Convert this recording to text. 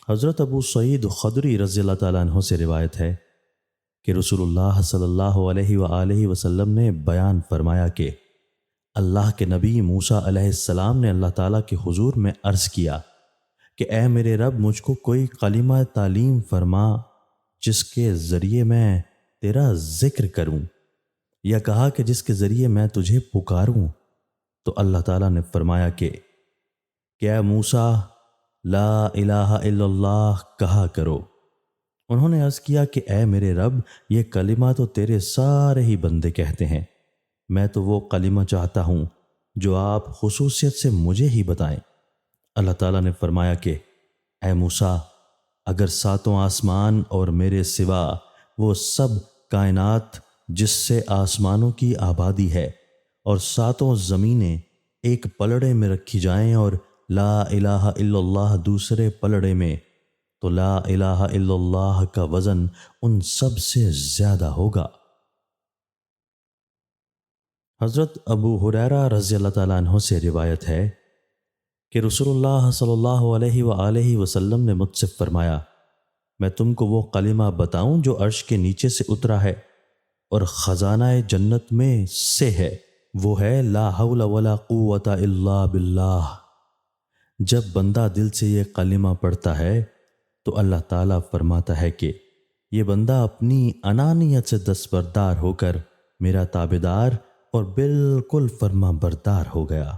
حضرت ابو سعید خدری رضی اللہ تعالیٰ عنہ سے روایت ہے کہ رسول اللہ صلی اللہ علیہ وآلہ وسلم نے بیان فرمایا کہ اللہ کے نبی موسیٰ علیہ السلام نے اللہ تعالیٰ کے حضور میں عرض کیا کہ اے میرے رب، مجھ کو کوئی کلمہ تعلیم فرما جس کے ذریعے میں تیرا ذکر کروں، یا کہا کہ جس کے ذریعے میں تجھے پکاروں، تو اللہ تعالیٰ نے فرمایا کہ اے موسیٰ لا الہ الا اللہ کہا کرو۔ انہوں نے عرض کیا کہ اے میرے رب، یہ کلمہ تو تیرے سارے ہی بندے کہتے ہیں، میں تو وہ کلمہ چاہتا ہوں جو آپ خصوصیت سے مجھے ہی بتائیں۔ اللہ تعالیٰ نے فرمایا کہ اے موسیٰ، اگر ساتوں آسمان اور میرے سوا وہ سب کائنات جس سے آسمانوں کی آبادی ہے اور ساتوں زمینیں ایک پلڑے میں رکھی جائیں اور لا الہ الا اللہ دوسرے پلڑے میں، تو لا الہ الا اللہ کا وزن ان سب سے زیادہ ہوگا۔ حضرت ابو ہریرہ رضی اللہ تعالیٰ عنہ سے روایت ہے کہ رسول اللہ صلی اللہ علیہ وآلہ وسلم نے مجھ سے فرمایا، میں تم کو وہ کلمہ بتاؤں جو عرش کے نیچے سے اترا ہے اور خزانہ جنت میں سے ہے، وہ ہے لا حول ولا قوت الا باللہ۔ جب بندہ دل سے یہ کلمہ پڑھتا ہے تو اللہ تعالیٰ فرماتا ہے کہ یہ بندہ اپنی انانیت سے دستبردار ہو کر میرا تابعدار اور بالکل فرما بردار ہو گیا۔